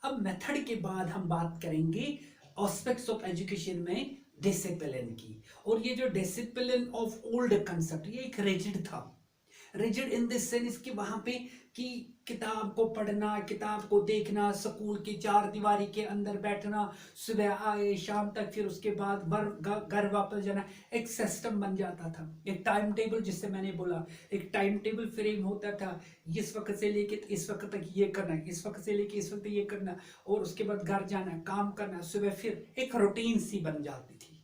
अब मेथड के बाद हम बात करेंगे एस्पेक्ट्स ऑफ एजुकेशन में डिसिप्लिन की। और ये जो डिसिप्लिन ऑफ ओल्ड कंसेप्ट, ये एक रिजिड था। रिजिड इन दिस सेंस कि वहां पे कि किताब को पढ़ना, किताब को देखना, स्कूल की चार दीवारी के अंदर बैठना, सुबह आए शाम तक, फिर उसके बाद घर वापस जाना, एक सिस्टम बन जाता था, एक टाइम टेबल, जिससे मैंने बोला एक टाइम टेबल फ्रेम होता था। इस वक्त से लेके इस वक्त तक ये करना, इस वक्त से लेके इस वक्त ये करना, और उसके बाद घर जाना, काम करना, सुबह फिर एक रूटीन सी बन जाती थी।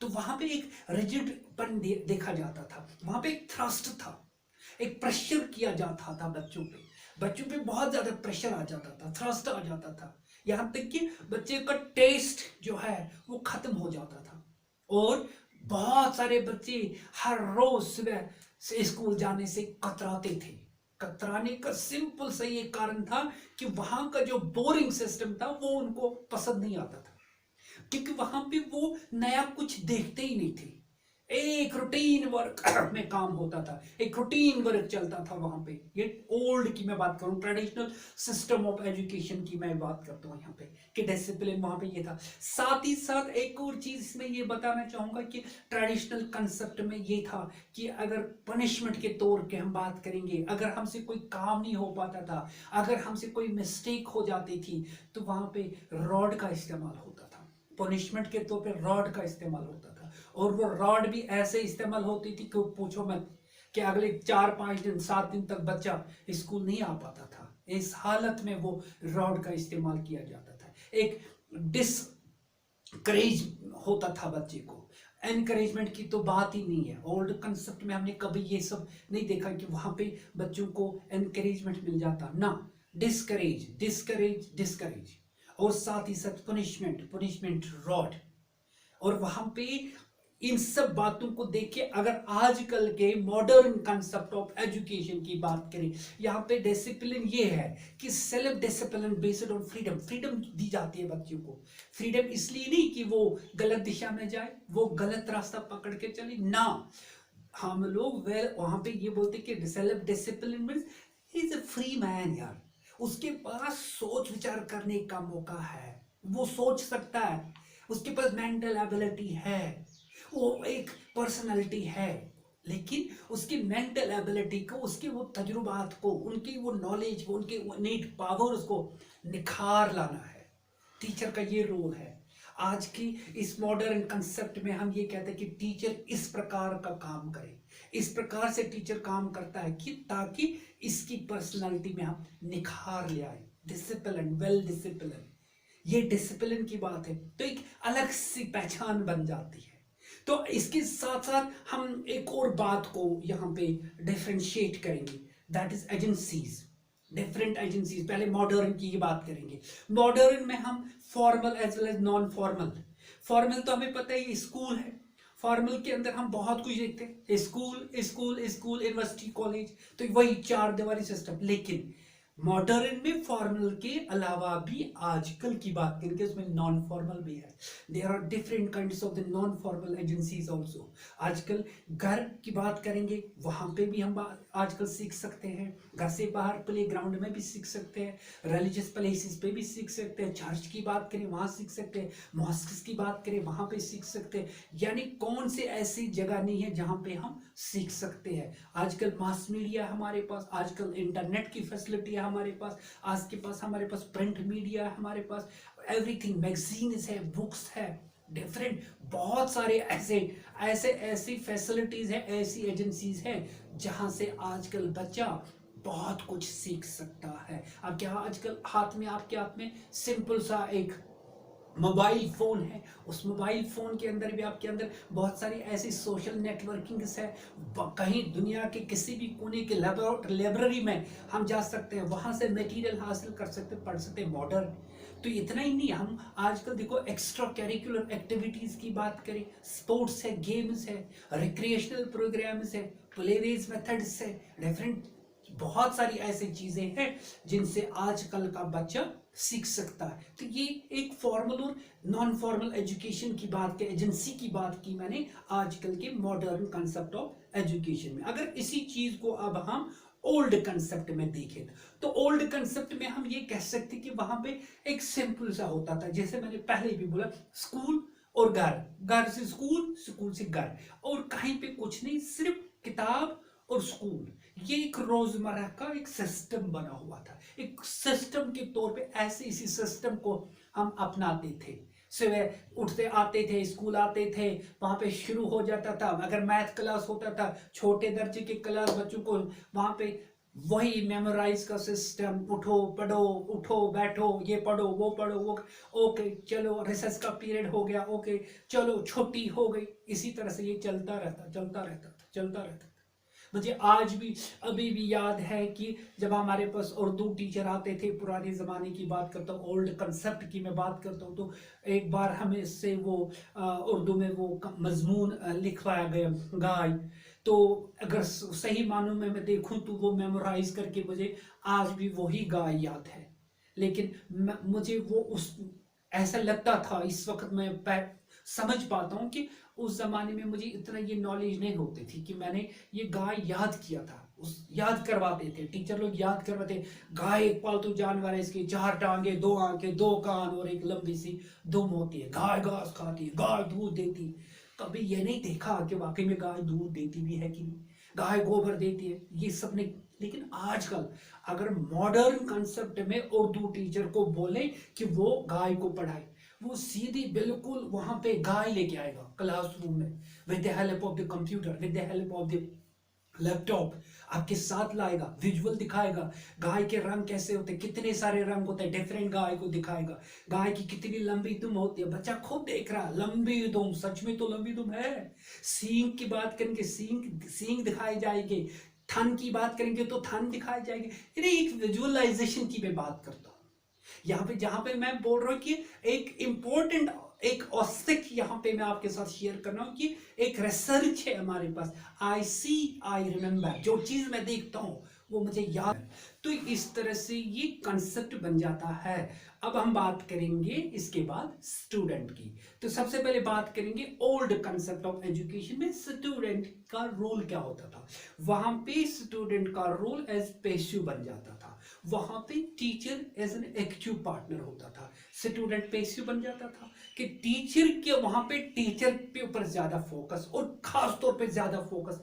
तो वहां पे एक रिजिडपन देखा जाता था, वहां पे एक थ्रस्ट था, एक प्रेशर किया जाता था बच्चों पे। बच्चों पे बहुत ज्यादा प्रेशर आ जाता था, थ्रस्ट आ जाता था, यहां तक कि बच्चे का टेस्ट जो है वो खत्म हो जाता था। और बहुत सारे बच्चे हर रोज सुबह से स्कूल जाने से कतराते थे। कतराने का सिंपल सा ये कारण था कि वहां का जो बोरिंग सिस्टम था वो उनको पसंद नहीं आता था, क्योंकि वहां पे वो नया कुछ देखते ही नहीं थे। एक रूटीन वर्क में काम होता था, एक रूटीन वर्क चलता था वहां पे। ये ओल्ड की मैं बात करूं, ट्रेडिशनल सिस्टम ऑफ एजुकेशन की मैं बात करता हूं यहाँ पे, कि डिसिप्लिन वहां पे ये था। साथ ही साथ एक और चीज इसमें ये बताना चाहूंगा कि ट्रेडिशनल कंसेप्ट में ये था कि अगर पनिशमेंट के तौर पे हम बात करेंगे, अगर हमसे कोई काम नहीं हो पाता था, अगर हमसे कोई मिस्टेक हो जाती थी, तो वहां पे रॉड का इस्तेमाल होता था। पनिशमेंट के तौर पे रॉड का इस्तेमाल होता था, और वो रॉड भी ऐसे इस्तेमाल होती थी कि पूछो मत, कि अगले 4-5 दिन 7 दिन तक बच्चा स्कूल नहीं आ पाता था। इस हालत में वो रॉड का इस्तेमाल किया जाता था। एक डिसकरेज होता था बच्चे को, एनकरेजमेंट की तो बात ही नहीं है। ओल्ड कंसेप्ट में हमने कभी ये सब नहीं देखा कि वहां पे बच्चों को एनकरेजमेंट मिल जाता ना। डिस्करेज डिस्करेज डिस्करेज, और साथ ही साथ पनिशमेंट पनिशमेंट रॉड। और वहां पे इन सब बातों को देखिए, अगर आजकल के मॉडर्न कंसेप्ट ऑफ एजुकेशन की बात करें, यहाँ पे डिसिप्लिन ये है कि self discipline based on freedom. Freedom दी जाती है बच्चों को। फ्रीडम इसलिए नहीं कि वो गलत दिशा में जाए, वो गलत रास्ता पकड़ के चले ना। हम लोग वेल वहां पे ये बोलते कि self discipline means is a free man यार, उसके पास सोच विचार करने का मौका है, वो सोच सकता है, उसके पास मेंटल एबिलिटी है, वो एक पर्सनालिटी है। लेकिन उसकी मेंटल एबिलिटी को, उसके वो तजुर्बात को, उनकी वो नॉलेज, वो उनके नीड पावर, उसको निखार लाना है। टीचर का ये रोल है। आज की इस मॉडर्न कंसेप्ट में हम ये कहते हैं कि टीचर इस प्रकार का काम करे, इस प्रकार से टीचर काम करता है कि ताकि इसकी पर्सनालिटी में हम निखार ले आए। डिसिप्लिन, वेल डिसिप्लिन, ये डिसिप्लिन की बात है, तो एक अलग सी पहचान बन जाती है। तो इसके साथ साथ हम एक और बात को यहाँ पे डिफरेंशिएट करेंगे, that is agencies. Different agencies, पहले मॉडर्न की बात करेंगे। मॉडर्न में हम formal as well as non formal. Formal तो हमें पता है स्कूल है, फॉर्मल के अंदर हम बहुत कुछ देखते हैं, school school school, university, college, तो वही चार दीवारी सिस्टम। लेकिन मॉडर्न में फॉर्मल के अलावा भी आजकल की बात करेंगे, उसमें नॉन फॉर्मल भी है। There are different kinds of the non formal agencies also. आजकल घर की बात करेंगे, वहां पे भी हम आजकल सीख सकते हैं। घर से बाहर प्ले ग्राउंड में भी सीख सकते हैं, रिलीजियस प्लेसेस पे भी सीख सकते हैं। चर्च की बात करें वहां सीख सकते हैं, मॉस्क्स की बात करें वहां पे सीख सकते हैं। यानी कौन से ऐसी जगह नहीं है जहां पे हम सीख सकते हैं। आजकल मास मीडिया हमारे पास, आजकल इंटरनेट की फैसिलिटी है हमारे पास, आज के पास हमारे पास प्रिंट मीडिया है हमारे पास, एवरीथिंग, मैगजीन्स है, बुक्स है, डिफरेंट बहुत सारे ऐसे ऐसे ऐसी फैसिलिटीज है, ऐसी एजेंसीज है जहां से आजकल बच्चा बहुत कुछ सीख सकता है। अब क्या आजकल हाथ में, आपके हाथ में सिंपल सा एक मोबाइल फोन है, उस मोबाइल फोन के अंदर भी आपके अंदर बहुत सारी ऐसी सोशल नेटवर्किंग्स है। कहीं दुनिया के किसी भी कोने के लाइब्रेरी में हम जा सकते हैं, वहां से मटेरियल हासिल कर सकते, पढ़ सकते हैं। मॉडर्न तो इतना ही नहीं, हम आजकल देखो एक्स्ट्रा करिकुलर एक्टिविटीज की बात करें, स्पोर्ट्स है, गेम्स है, रिक्रिएशनल प्रोग्राम्स है, प्लेवेज मेथड्स है, डिफरेंट बहुत सारी ऐसी चीजें हैं जिनसे आजकल का बच्चा सीख सकता है। तो ये एक फॉर्मल और नॉन फॉर्मल एजुकेशन की बात की, एजेंसी की बात की मैंने आजकल के मॉडर्न कंसेप्ट ऑफ एजुकेशन में। अगर इसी चीज को अब हम ओल्ड कंसेप्ट में देखें तो ओल्ड कंसेप्ट में हम ये कह सकते कि वहां पे एक सिंपल सा होता था, जैसे मैंने पहले भी बोला, स्कूल और घर, घर से स्कूल, स्कूल से घर, और कहीं पे कुछ नहीं, सिर्फ किताब और स्कूल। ये एक रोजमर्रा का एक सिस्टम बना हुआ था, एक सिस्टम के तौर पे ऐसे इसी सिस्टम को हम अपनाते थे। सुबह उठते आते थे, स्कूल आते थे, वहां पे शुरू हो जाता था, अगर मैथ क्लास होता था, छोटे दर्जे के क्लास बच्चों को वहां पे वही मेमोराइज का सिस्टम, उठो पढ़ो, उठो बैठो, ये पढ़ो वो, ओके चलो रिसेस का पीरियड हो गया, ओके चलो छुट्टी हो गई, इसी तरह से ये चलता रहता चलता रहता। मुझे आज भी अभी भी याद है कि जब हमारे पास उर्दू टीचर आते थे, पुराने ज़माने की बात करता हूँ, ओल्ड कंसेप्ट की मैं बात करता हूँ, तो एक बार हमें से वो उर्दू में वो मजमून लिखवाया गया, गाय। तो अगर सही मानों में मैं देखूं तो वो मेमोराइज करके मुझे आज भी वही गाय याद है। लेकिन मुझे वो उस ऐसा लगता था, इस वक्त मैं समझ पाता हूँ कि उस जमाने में मुझे इतना ये नॉलेज नहीं होती थी कि मैंने ये गाय याद किया था। उस याद करवाते थे टीचर लोग, याद करवाते, गाय एक पालतू जानवर है, इसकी 4 टांगे, 2 आंखें, 2 कान और एक लंबी सी दुम होती है, गाय घास खाती है, गाय दूध देती है। कभी ये नहीं देखा कि वाकई में गाय दूध देती भी है कि नहीं, गाय गोबर देती है, ये सब नहीं। लेकिन आजकल अगर मॉडर्न कंसेप्ट में उर्दू टीचर को बोले कि वो गाय को पढ़ाए, वो सीधी बिल्कुल वहां पे गाय लेके आएगा क्लासरूम में, with the help of the computer, with the help of the laptop, आपके साथ लाएगा, विजुअल दिखाएगा, गाय के रंग कैसे होते, कितने सारे रंग होते हैं, डिफरेंट गाय को दिखाएगा, गाय की कितनी लंबी दुम होती है, बच्चा खुद देख रहा, लंबी दुम, सच में तो लंबी दुम है। सींग की बात करेंगे, सींग सींग दिखाई जाएगी, थन की बात करेंगे तो थन दिखाई जाएगी। ये एक विजुअलाइजेशन की मैं बात करता हूँ यहाँ पे, जहां पे मैं बोल रहा हूँ कि एक इंपॉर्टेंट एक औसत यहाँ पे मैं आपके साथ शेयर कर रहा हूँ कि एक रिसर्च है हमारे पास, आई सी आई रिमेंबर, जो चीज मैं देखता हूँ वो मुझे याद है। तो इस तरह से ये कंसेप्ट बन जाता है। अब हम बात करेंगे इसके बाद स्टूडेंट की। तो सबसे पहले बात करेंगे ओल्ड कंसेप्ट ऑफ एजुकेशन में स्टूडेंट का रोल क्या होता था। वहां पे स्टूडेंट का रोल एज पेशिव बन जाता था, वहां पे teacher as an active partner होता था, स्टूडेंट पेसिव बन जाता था कि टीचर के वहां पे टीचर के ऊपर ज्यादा फोकस, और खास तौर पे ज्यादा फोकस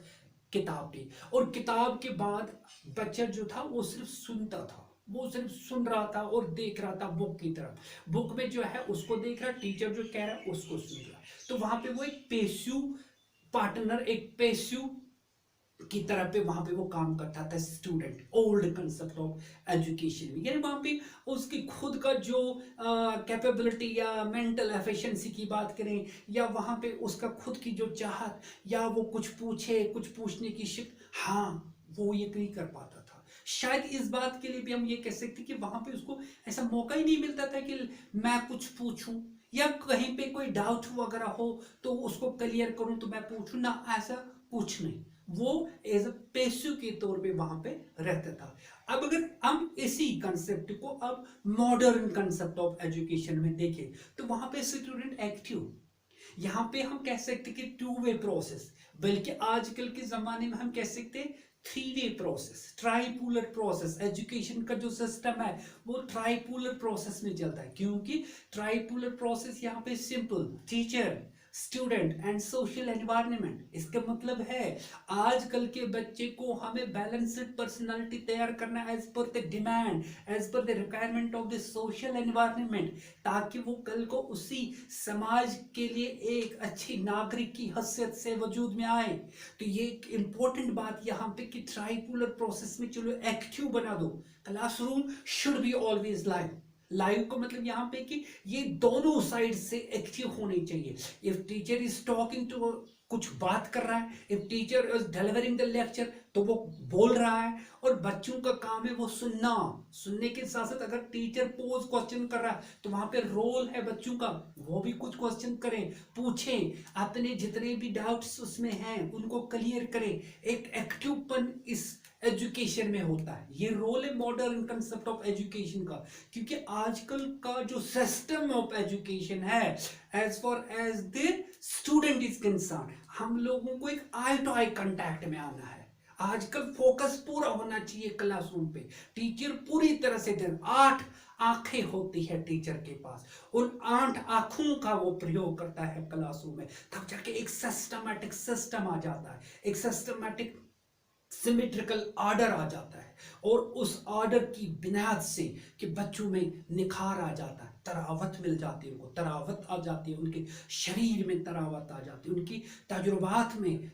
किताब पे, और किताब के बाद बच्चा जो था वो सिर्फ सुनता था, वो सिर्फ सुन रहा था और देख रहा था बुक की तरफ, बुक में जो है उसको देख रहा, टीचर जो कह रहा है उसको सुन रहा। तो वहां पे वो एक पेसिव पार्टनर, एक पेसिव की तरह पे वहां पे वो काम करता था student, old concept of education में। यानी वहां पे उसकी खुद का जो कैपेबिलिटी या मेंटल एफिशिएंसी की बात करें, या वहां पे उसका खुद की जो चाहत, या वो कुछ पूछे, कुछ पूछने की शिक, हाँ वो ये नहीं कर पाता था। शायद इस बात के लिए भी हम ये कह सकते कि वहां पे उसको ऐसा मौका ही नहीं मिलता था कि मैं कुछ पूछूं, या कहीं पे कोई डाउट वगैरह हो तो उसको क्लियर करूं तो मैं पूछूं ना, ऐसा कुछ नहीं। वो एज अ पेशु के तौर पे वहां पे रहता था। अब अगर हम इसी कंसेप्ट को अब मॉडर्न कंसेप्ट ऑफ एजुकेशन में देखें तो वहां पे स्टूडेंट एक्टिव, यहां पे हम कह सकते कि 2 वे प्रोसेस, बल्कि आजकल के जमाने में हम कह सकते हैं 3 way process, tripolar process. Education का जो सिस्टम है वो ट्राइपोलर प्रोसेस में चलता है, क्योंकि ट्राइपोलर प्रोसेस यहाँ पे simple, teacher, student and social environment. इसका मतलब है आजकल के बच्चे को हमें बैलेंस्ड पर्सनालिटी तैयार करना as per the demand, as per the requirement of the social environment, ताकि वो कल को उसी समाज के लिए एक अच्छी नागरिक की हैसियत से वजूद में आए। तो ये एक इंपॉर्टेंट बात यहाँ पे कि ट्राइपोलर प्रोसेस में चलो एक्टिव बना दो। Classroom should be always live, live का मतलब यहाँ पे कि ये दोनों साइड से एक्टिव होने चाहिए। If teacher is talking to, कुछ बात कर रहा है, if teacher is delivering the lecture तो वो बोल रहा है, और बच्चों का काम है वो सुनना, सुनने के साथ साथ अगर टीचर पोज क्वेश्चन कर रहा है तो वहां पे रोल है बच्चों का, वो भी कुछ क्वेश्चन करें, पूछें, अपने जितने भी डाउट्स उसमें हैं उनको क्लियर करें। एक एक्टिवपन इस एजुकेशन में होता है, ये रोल है मॉडर्न कंसेप्ट ऑफ एजुकेशन का। क्योंकि आजकल का जो सिस्टम ऑफ एजुकेशन है, as far as the student is concern, हम लोगों को एक आई टू आई कांटेक्ट में आना है, आजकल फोकस पूरा होना चाहिए क्लासरूम पे। टीचर पूरी तरह से 8 आंखें होती है टीचर के पास, उन 8 आंखों का वो प्रयोग करता है क्लासरूम में, तब जाके एक सिस्टमैटिक सिस्टम आ जाता है, एक सिस्टमैटिक सिमेट्रिकल ऑर्डर आ जाता है। और उस ऑर्डर की बुनियाद से कि बच्चों में निखार आ जाता है, तरावत मिल जाती है, उनको तरावत आ जाती है, उनके शरीर में तरावत आ जाती है, उनकी तजुर्बात में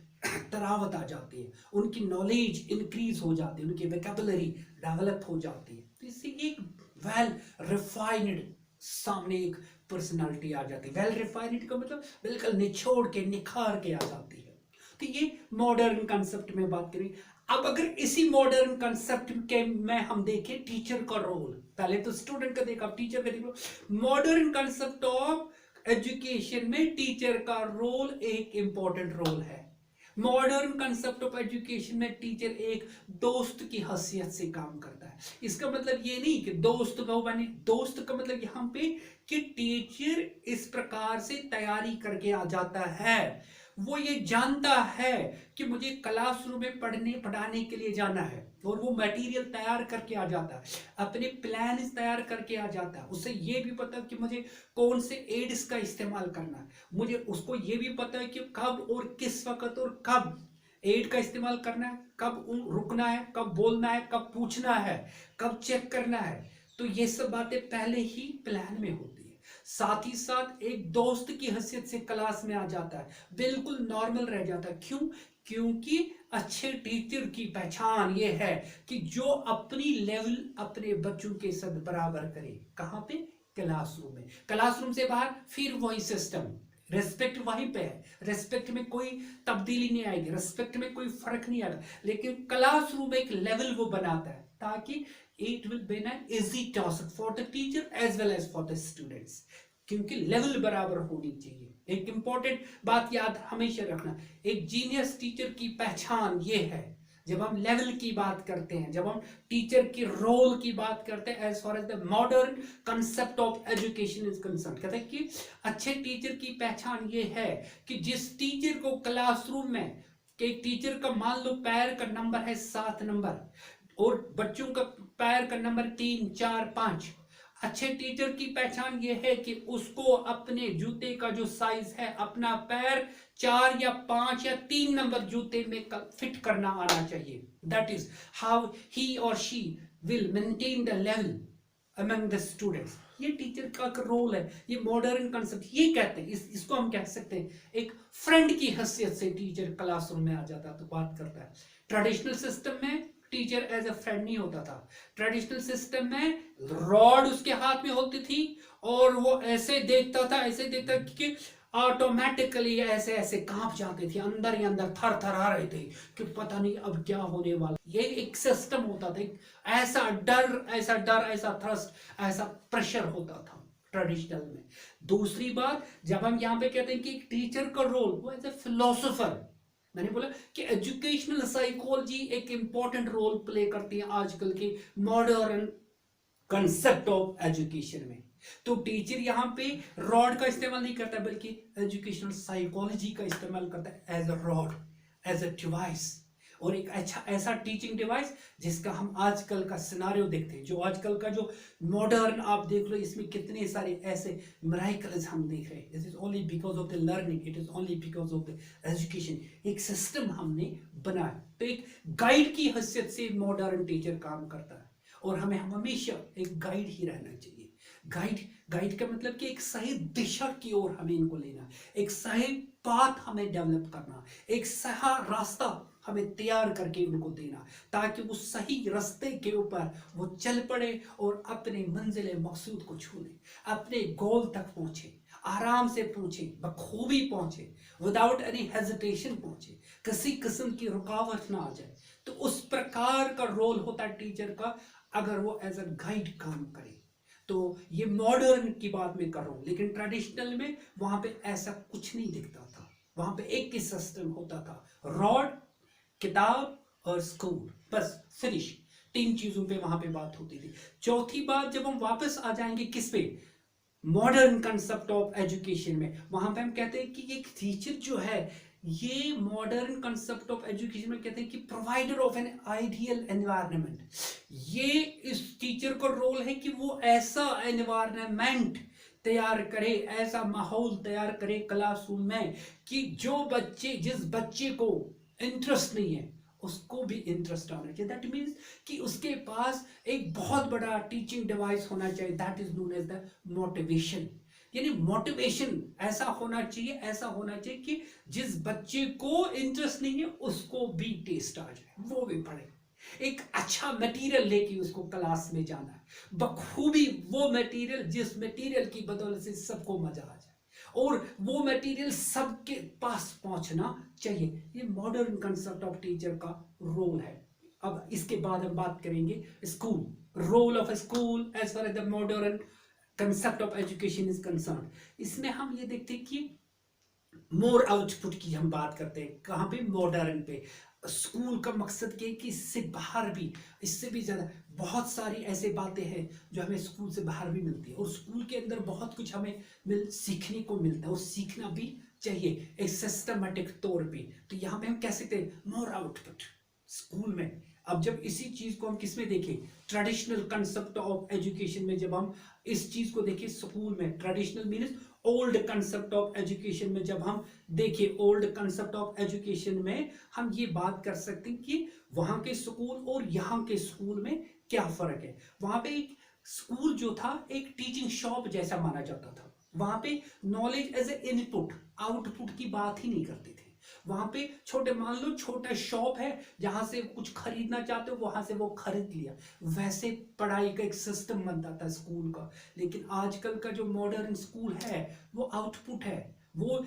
तरावत आ जाती है, उनकी नॉलेज इंक्रीज हो जाती है, उनकी वोकैबुलरी डेवलप हो जाती है। तो इससे एक वेल रिफाइंड सामने एक पर्सनालिटी आ जाती है। वेल रिफाइंड का मतलब बिल्कुल निचोड़ के निखार के आ जाती है। तो ये मॉडर्न कंसेप्ट में बात करें। अब अगर इसी मॉडर्न कंसेप्ट के में हम देखें टीचर का रोल, पहले तो स्टूडेंट का देखा, टीचर का देखो। मॉडर्न कंसेप्ट ऑफ एजुकेशन में टीचर का रोल एक इंपॉर्टेंट रोल है। मॉडर्न कंसेप्ट ऑफ एजुकेशन में टीचर एक दोस्त की हैसियत से काम करता है। इसका मतलब ये नहीं कि दोस्त को बने, दोस्त का मतलब यहाँ पे कि टीचर इस प्रकार से तैयारी करके आ जाता है, वो ये जानता है कि मुझे क्लासरूम में पढ़ाने के लिए जाना है, और वो मटेरियल तैयार करके आ जाता है, अपने प्लान तैयार करके आ जाता है। उसे ये भी पता कि मुझे कौन से एड्स का इस्तेमाल करना है, मुझे उसको ये भी पता है कि कब और किस वक्त और कब एड का इस्तेमाल करना है, कब रुकना है, कब बोलना है, कब पूछना है, कब चेक करना है। तो ये सब बातें पहले ही प्लान में होती है। साथ ही साथ एक दोस्त की हैसियत से क्लास में आ जाता है, बिल्कुल नॉर्मल रह जाता है। क्यों? क्योंकि अच्छे टीचर की पहचान ये है कि जो अपनी लेवल अपने बच्चों के साथ बराबर करे। कहां पे? क्लासरूम में। क्लासरूम से बाहर फिर वही सिस्टम, रेस्पेक्ट वहीं पे है, रेस्पेक्ट में कोई तब्दीली नहीं आएगी, रेस्पेक्ट में कोई फर्क नहीं आएगा। लेकिन क्लासरूम एक लेवल वो बनाता है ताकि it will be an easy task for the teacher as well as for the students, क्योंकि लेवल बराबर होनी चाहिए। एक इंपॉर्टेंट बात याद हमेशा रखना, एक जीनियस टीचर की पहचान ये है, जब हम लेवल की बात करते हैं, जब हम टीचर की रोल की बात करते हैं, as far as the modern concept of education is concern, कहते हैं कि अच्छे टीचर की पहचान ये है कि जिस टीचर को क्लासरूम में, एक टीचर का मान लो पैर का नंबर है 7 नंबर और बच्चों का पैर का नंबर 3, 4, 5, अच्छे टीचर की पहचान ये है कि उसको अपने जूते का जो साइज है, अपना पैर 4 या 5 या 3 नंबर जूते में फिट करना आना चाहिए। दैट इज हाउ ही और she will maintain the level among the students. ये टीचर का रोल है, ये मॉडर्न कंसेप्ट ये कहते हैं। इसको हम कह सकते हैं एक फ्रेंड की हैसियत से टीचर क्लासरूम में आ जाता है, तो बात करता है। ट्रेडिशनल सिस्टम में टीचर एज अ फ्रेंड नहीं होता था। ट्रेडिशनल सिस्टम में रॉड उसके हाथ में होती थी और वो ऐसे देखता था, ऐसे देखता कि ऑटोमेटिकली ऐसे ऐसे कांप जाते थे, अंदर ही अंदर थर थर आ रहे थे कि पता नहीं अब क्या होने वाला। ये एक सिस्टम होता था, ऐसा डर, ऐसा डर, ऐसा थ्रस्ट, ऐसा प्रेशर होता था ट्रेडिशनल में। दूसरी बात, जब हम यहाँ पे कहते हैं कि टीचर का रोल वो एज ए फिलोसोफर, मैंने बोला कि एजुकेशनल साइकोलॉजी एक इंपॉर्टेंट रोल प्ले करती है आजकल के मॉडर्न कंसेप्ट ऑफ एजुकेशन में। तो टीचर यहाँ पे रॉड का इस्तेमाल नहीं करता बल्कि एजुकेशनल साइकोलॉजी का इस्तेमाल करता है as a rod, as a device, और एक अच्छा ऐसा टीचिंग डिवाइस जिसका हम आजकल का सिनारियो देखते हैं, जो आजकल का जो मॉडर्न आप देख लो, इसमें कितने सारे ऐसे मिरेकल्स हम देख रहे हैं। This is only because of the learning, it is only because of the education. एक सिस्टम हमने बनाया, तो एक गाइड की हैसियत से मॉडर्न टीचर काम करता है, और हमें हमेशा एक गाइड ही रहना चाहिए। गाइड का मतलब कि एक सही दिशा की ओर हमें इनको लेना, एक सही पाथ हमें डेवलप करना, एक सही रास्ता हमें तैयार करके उनको देना, ताकि वो सही रास्ते के ऊपर वो चल पड़े और अपने मंजिल मकसूद को छू ले, अपने गोल तक पहुंचे, आराम से पहुंचे, बखूबी पहुंचे, विदाउट एनी हेजिटेशन पहुंचे, किसी किस्म की रुकावट ना आ जाए। तो उस प्रकार का रोल होता है टीचर का, अगर वो एज अ गाइड काम करे। तो ये मॉडर्न की बात मैं कर रहा हूं, लेकिन ट्रेडिशनल में वहां पे ऐसा कुछ नहीं दिखता था। वहां पे एक ही सिस्टम होता था, रॉड, किताब और स्कूल, बस फिनिश। 3 चीजों पे वहां पे बात होती थी। चौथी बात, जब हम वापस आ जाएंगे किस पे, मॉडर्न कंसेप्ट ऑफ एजुकेशन में, वहां पे हम कहते हैं कि एक टीचर जो है ये मॉडर्न कंसेप्ट ऑफ एजुकेशन में कहते हैं कि provider of an ideal environment. ये इस टीचर का रोल है कि वो ऐसा एनवायरनमेंट तैयार करे, ऐसा माहौल तैयार करे क्लासरूम में कि जिस बच्चे को इंटरेस्ट नहीं है उसको भी इंटरेस्ट आना चाहिए। दैट मीन्स कि उसके पास एक बहुत बड़ा टीचिंग डिवाइस होना चाहिए, that is known as the motivation. यानी मोटिवेशन ऐसा होना चाहिए कि जिस बच्चे को इंटरेस्ट नहीं है उसको भी टेस्ट आ जाए, वो भी पढ़े। एक अच्छा मटेरियल लेके उसको क्लास में जाना है बखूबी, वो मटेरियल जिस मटेरियल की बदौलत से सबको मजा आ जाए और वो मटेरियल सबके पास पहुंचना चाहिए। ये मॉडर्न कंसेप्ट ऑफ टीचर का रोल है। अब इसके बाद हम बात करेंगे school, role of school as far as the modern concept of education is concern. इसमें हम ये देखते हैं कि मोर आउटपुट की हम बात करते हैं, कहां पे, मॉडर्न पे। स्कूल का मकसद क्या है कि इससे बाहर भी, इससे भी ज्यादा बहुत सारी ऐसी बातें हैं जो हमें स्कूल से बाहर भी मिलती है और स्कूल के अंदर बहुत कुछ हमें सीखने को मिलता है और सीखना भी चाहिए एक सिस्टमेटिक तौर पे। तो यहाँ पे हम कह सकते हैं मोर आउटपुट स्कूल में। अब जब इसी चीज को हम किसमें देखें, ट्रेडिशनल कंसेप्ट ऑफ एजुकेशन में, जब हम इस चीज को देखें स्कूल में, traditional means old concept of education में जब हम देखें, ओल्ड कंसेप्ट ऑफ एजुकेशन में हम ये बात कर सकते हैं कि वहां के स्कूल और यहाँ के स्कूल में क्या फर्क है। वहां पे एक स्कूल जो था एक टीचिंग शॉप जैसा माना जाता था, वहां पे knowledge as a input, output की बात ही नहीं करते थे। वहां पे छोटे, मान लो छोटा शॉप है जहां से कुछ खरीदना चाहते हो वहां से वो खरीद लिया, वैसे पढ़ाई का एक सिस्टम बनता था स्कूल का। लेकिन आजकल का जो मॉडर्न स्कूल है वो आउटपुट है, वो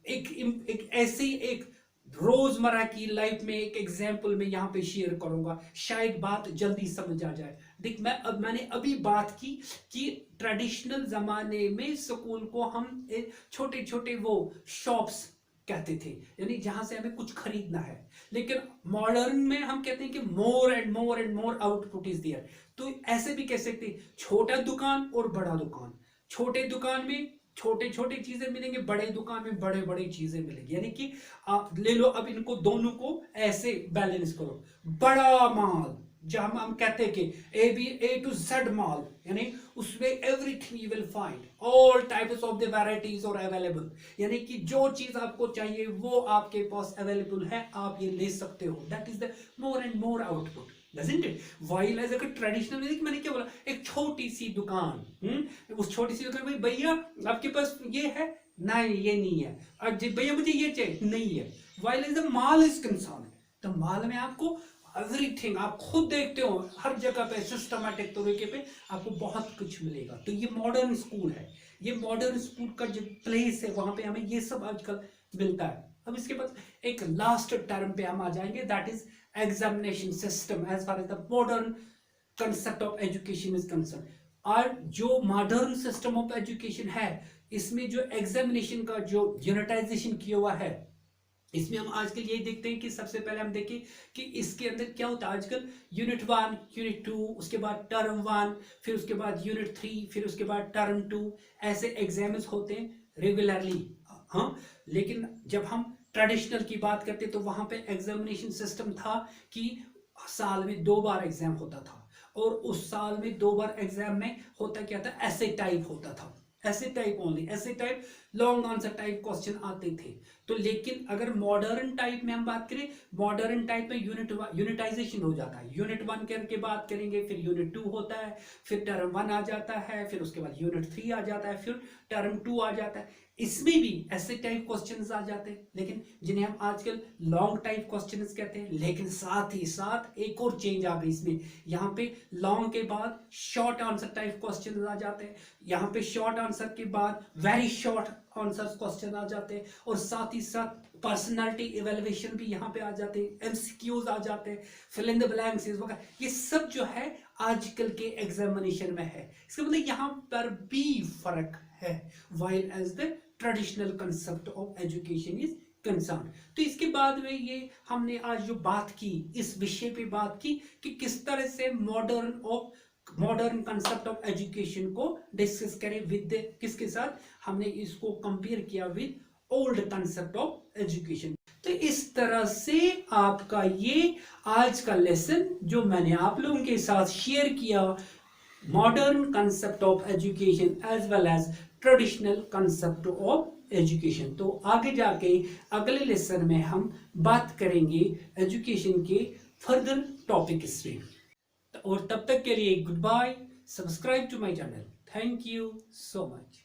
एक ऐसी एक रोजमर्रा की लाइफ में एक एग्जाम्पल में यहाँ पे शेयर करूंगा, शायद बात जल्दी समझ आ जाए। देख मैंने अभी बात की कि ट्रेडिशनल जमाने में स्कूल को हम छोटे छोटे वो शॉप्स कहते थे, यानी जहां से हमें कुछ खरीदना है। लेकिन मॉडर्न में हम कहते हैं कि more and more and more output is there. तो ऐसे भी कह सकते हैं छोटा दुकान और बड़ा दुकान, छोटे दुकान में छोटे छोटे चीजें मिलेंगे, बड़े दुकान में बड़े बड़े चीजें मिलेंगी। यानी कि आप ले लो, अब इनको दोनों को ऐसे बैलेंस करो। बड़ा माल जहां हम कहते हैं कि ए टू जेड माल, यानी उसमें everything you will find, all types of the varieties और अवेलेबल, यानी कि जो चीज आपको चाहिए वो आपके पास अवेलेबल है, आप ये ले सकते हो। That is the more and more output, doesn't it? While as a traditional, मैंने क्या बोला, एक छोटी सी दुकान, उस छोटी सी दुकान में भैया आपके पास ये है, नहीं ये नहीं है, अब भैया मुझे ये चाहिए, नहीं है। While as the mall is concern, तो माल में आपको एवरीथिंग, आप खुद देखते हो हर जगह पे सिस्टमेटिक तरीके पे आपको बहुत कुछ मिलेगा। तो ये मॉडर्न स्कूल है, ये मॉडर्न स्कूल का जो प्लेस है वहां पे हमें ये सब आजकल मिलता है। अब इसके बाद एक लास्ट टर्म पे हम आ जाएंगे, that is examination system as far as the modern concept of education is concern. और जो मॉडर्न सिस्टम ऑफ एजुकेशन है इसमें जो एग्जामिनेशन का जो यूनिटाइजेशन किया हुआ है, इसमें हम आजकल यही देखते हैं कि सबसे पहले हम देखें कि इसके अंदर क्या होता है आजकल, यूनिट 1, यूनिट 2, उसके बाद टर्म 1, फिर उसके बाद यूनिट 3, फिर उसके बाद टर्म 2, ऐसे एग्जाम्स होते हैं रेगुलरली। हाँ, लेकिन जब हम ट्रेडिशनल की बात करते तो वहां पे एग्जामिनेशन सिस्टम था कि साल में 2 बार एग्जाम होता था और उस साल में 2 बार एग्जाम में होता क्या था, ऐसे टाइप होता था, ऐसे टाइप ओनली, ऐसे type long answer type question आते थे। तो लेकिन अगर मॉडर्न टाइप में हम बात करें, मॉडर्न टाइप में यूनिटाइजेशन हो जाता है। यूनिट 1 करके बात करेंगे, फिर यूनिट 2 होता है, फिर टर्म 1 आ जाता है, फिर उसके बाद यूनिट 3 आ जाता है, फिर टर्म 2 आ जाता है। इसमें भी ऐसे टाइप क्वेश्चंस आ जाते हैं, लेकिन जिन्हें हम आजकल लॉन्ग टाइप क्वेश्चंस कहते हैं। लेकिन साथ ही साथ एक और चेंज आ गई इसमें, यहाँ पे लॉन्ग के बाद शॉर्ट आंसर टाइप क्वेश्चंस आ जाते हैं, यहाँ पे शॉर्ट आंसर के बाद वेरी शॉर्ट आंसर क्वेश्चन आ जाते हैं, और साथ ही साथ पर्सनालिटी इवेल्युएशन भी यहाँ पे आ जाते हैं, एमसीक्यूज आ जाते हैं, फिल इन द ब्लैंक्स वगैरह, ये सब जो है आजकल के एग्जामिनेशन में है। इसका मतलब यहाँ पर भी फर्क है, while as the traditional concept of education is concerned। तो इसके बाद में ये हमने आज जो बात की, इस विषय पे बात की कि किस तरह से मॉडर्न कंसेप्ट ऑफ एजुकेशन को डिस्कस करें विद किसके साथ, हमने इसको कंपेयर किया with old concept of education. इस तरह से आपका ये आज का लेसन जो मैंने आप लोगों के साथ शेयर किया, modern concept of education as well as traditional concept of education. तो आगे जाके अगले लेसन में हम बात करेंगे एजुकेशन के फर्दर टॉपिक्स पे। और तब तक के लिए goodbye, subscribe to my channel. Thank you so much.